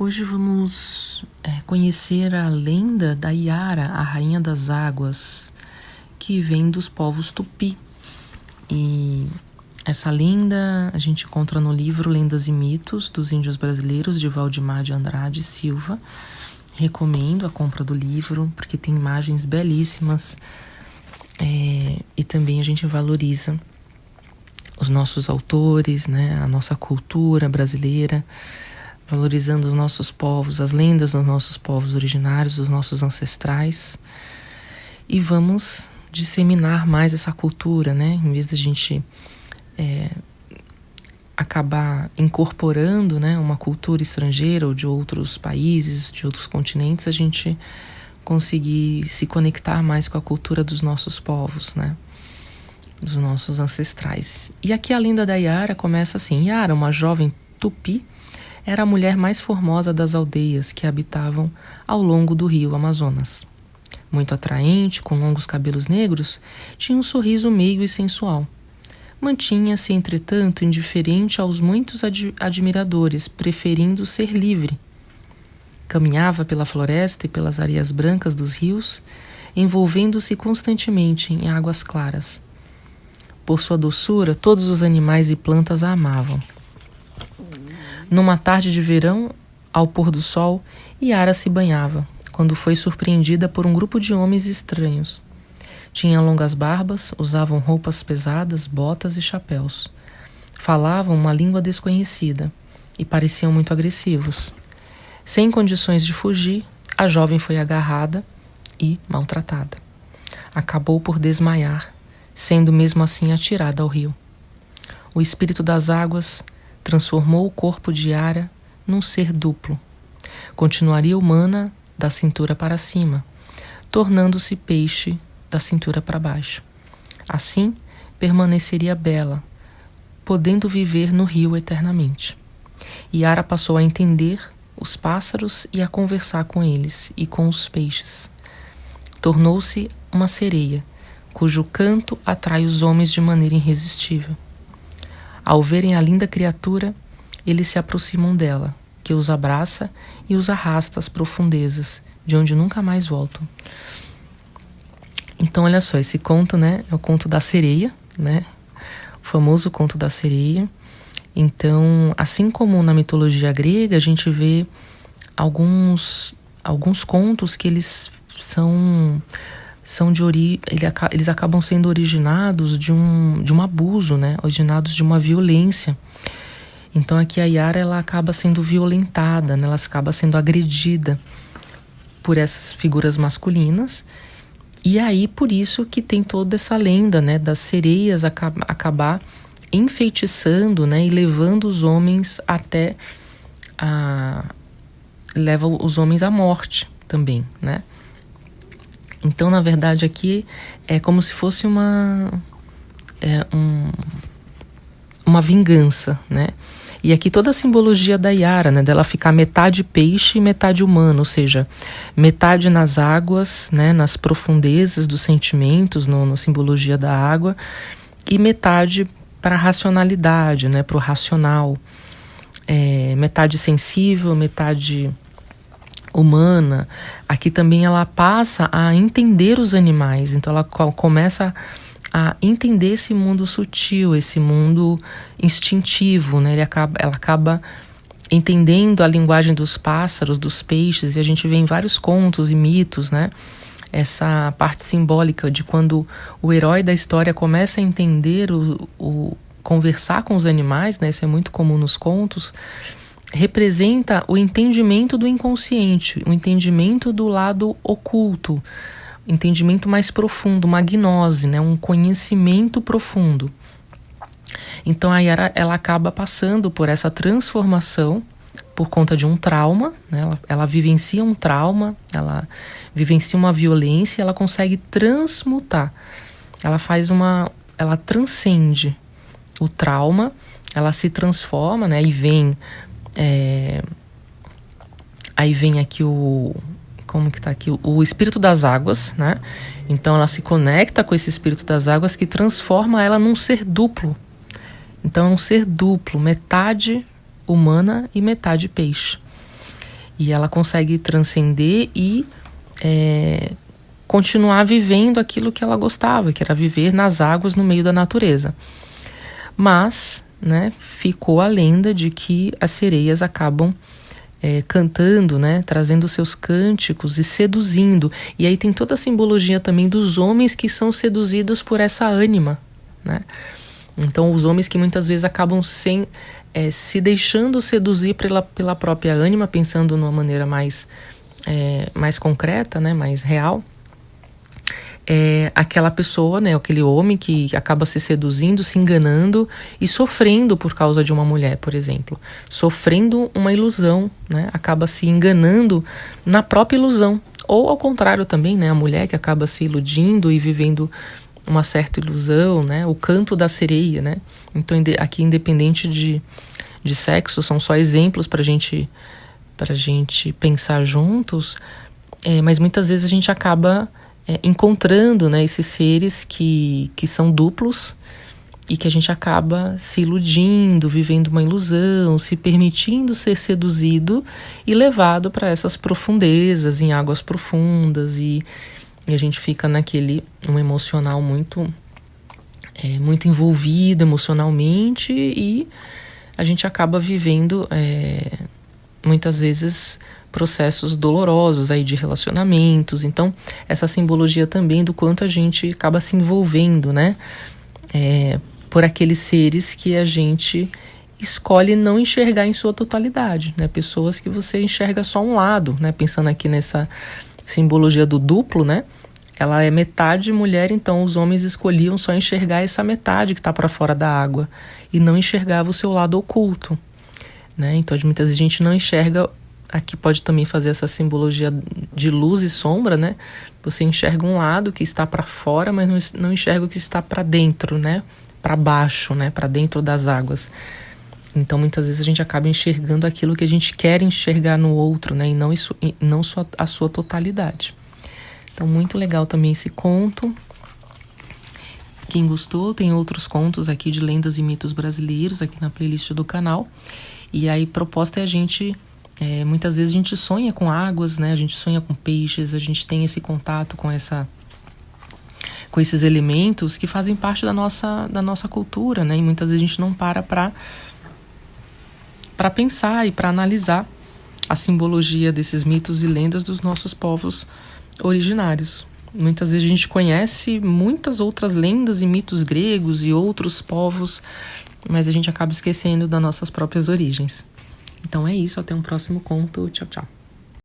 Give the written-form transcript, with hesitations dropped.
Hoje vamos conhecer a lenda da Yara, a Rainha das Águas, que vem dos povos Tupi. E essa lenda a gente encontra no livro Lendas e Mitos dos Índios Brasileiros, de Valdemar de Andrade Silva. Recomendo a compra do livro, porque tem imagens belíssimas e também a gente valoriza os nossos autores, né, a nossa cultura brasileira, valorizando os nossos povos, as lendas dos nossos povos originários, dos nossos ancestrais. E vamos disseminar mais essa cultura, né? Em vez de a gente acabar incorporando, né, uma cultura estrangeira ou de outros países, de outros continentes, a gente conseguir se conectar mais com a cultura dos nossos povos, né? Dos nossos ancestrais. E aqui a lenda da Yara começa assim: Yara, uma jovem tupi, era a mulher mais formosa das aldeias que habitavam ao longo do rio Amazonas. Muito atraente, com longos cabelos negros, tinha um sorriso meigo e sensual. Mantinha-se, entretanto, indiferente aos muitos admiradores, preferindo ser livre. Caminhava pela floresta e pelas areias brancas dos rios, envolvendo-se constantemente em águas claras. Por sua doçura, todos os animais e plantas a amavam. Numa tarde de verão, ao pôr do sol, Yara se banhava, quando foi surpreendida por um grupo de homens estranhos. Tinham longas barbas, usavam roupas pesadas, botas e chapéus. Falavam uma língua desconhecida e pareciam muito agressivos. Sem condições de fugir, a jovem foi agarrada e maltratada. Acabou por desmaiar, sendo mesmo assim atirada ao rio. O espírito das águas transformou o corpo de Yara num ser duplo. Continuaria humana da cintura para cima, tornando-se peixe da cintura para baixo. Assim, permaneceria bela, podendo viver no rio eternamente. Yara passou a entender os pássaros e a conversar com eles e com os peixes. Tornou-se uma sereia, cujo canto atrai os homens de maneira irresistível. Ao verem a linda criatura, eles se aproximam dela, que os abraça e os arrasta às profundezas, de onde nunca mais voltam. Então, olha só, esse conto, né, é o conto da sereia, né, o famoso conto da sereia. Então, assim como na mitologia grega, a gente vê alguns contos que eles eles acabam sendo originados de um abuso, né? Originados de uma violência. Então aqui a Yara, ela acaba sendo violentada, né? Ela acaba sendo agredida por essas figuras masculinas. E aí por isso que tem toda essa lenda, né? Das sereias acabar enfeitiçando, né? E levando os homens leva os homens à morte também, né? Então, na verdade, aqui é como se fosse uma vingança, né? E aqui toda a simbologia da Yara, né? Dela ficar metade peixe e metade humano, ou seja, metade nas águas, né? Nas profundezas dos sentimentos, na simbologia da água, e metade para a racionalidade, né? Para o racional. Metade sensível, metade humana. Aqui também ela passa a entender os animais, então ela começa a entender esse mundo sutil, esse mundo instintivo, né? Ela acaba entendendo a linguagem dos pássaros, dos peixes, e a gente vê em vários contos e mitos, né? Essa parte simbólica de quando o herói da história começa a entender conversar com os animais, né? Isso é muito comum nos contos. Representa o entendimento do inconsciente, o entendimento do lado oculto, entendimento mais profundo, uma gnose, né? Um conhecimento profundo. Então a Yara, ela acaba passando por essa transformação por conta de um trauma, né? Ela vivencia um trauma, ela vivencia uma violência, ela consegue transmutar, ela transcende o trauma, ela se transforma, né? Aí vem aqui como que tá aqui? O espírito das águas, né? Então ela se conecta com esse espírito das águas que transforma ela num ser duplo. Então é um ser duplo, metade humana e metade peixe. E ela consegue transcender e continuar vivendo aquilo que ela gostava, que era viver nas águas no meio da natureza. Mas, né, ficou a lenda de que as sereias acabam cantando, né, trazendo seus cânticos e seduzindo. E aí tem toda a simbologia também dos homens que são seduzidos por essa ânima, né? Então os homens que muitas vezes acabam se deixando seduzir pela própria ânima, pensando numa maneira mais concreta, né, mais real. Aquela pessoa, né, aquele homem que acaba se seduzindo, se enganando e sofrendo por causa de uma mulher, por exemplo. Sofrendo uma ilusão, né, acaba se enganando na própria ilusão. Ou ao contrário também, né, a mulher que acaba se iludindo e vivendo uma certa ilusão, né, o canto da sereia, né. Então aqui, independente de sexo, são só exemplos pra gente pensar juntos, mas muitas vezes a gente acaba encontrando, né, esses seres que são duplos e que a gente acaba se iludindo, vivendo uma ilusão, se permitindo ser seduzido e levado para essas profundezas, em águas profundas, e a gente fica um emocional muito envolvido emocionalmente, e a gente acaba vivendo muitas vezes processos dolorosos aí de relacionamentos. Então essa simbologia também do quanto a gente acaba se envolvendo, né, por aqueles seres que a gente escolhe não enxergar em sua totalidade, né, pessoas que você enxerga só um lado, né, pensando aqui nessa simbologia do duplo, né, ela é metade mulher, então os homens escolhiam só enxergar essa metade que está para fora da água e não enxergava o seu lado oculto, né, então muitas vezes a gente não enxerga. Aqui pode também fazer essa simbologia de luz e sombra, né? Você enxerga um lado que está para fora, mas não enxerga o que está para dentro, né? Para baixo, né? Para dentro das águas. Então, muitas vezes a gente acaba enxergando aquilo que a gente quer enxergar no outro, né? E não só a sua totalidade. Então, muito legal também esse conto. Quem gostou, tem outros contos aqui de lendas e mitos brasileiros aqui na playlist do canal. E aí, a proposta é a gente... muitas vezes a gente sonha com águas, né? A gente sonha com peixes, a gente tem esse contato com esses elementos que fazem parte da nossa cultura, né? E muitas vezes a gente não para pensar e para analisar a simbologia desses mitos e lendas dos nossos povos originários. Muitas vezes a gente conhece muitas outras lendas e mitos gregos e outros povos, mas a gente acaba esquecendo das nossas próprias origens. Então é isso, até um próximo conto. Tchau, tchau.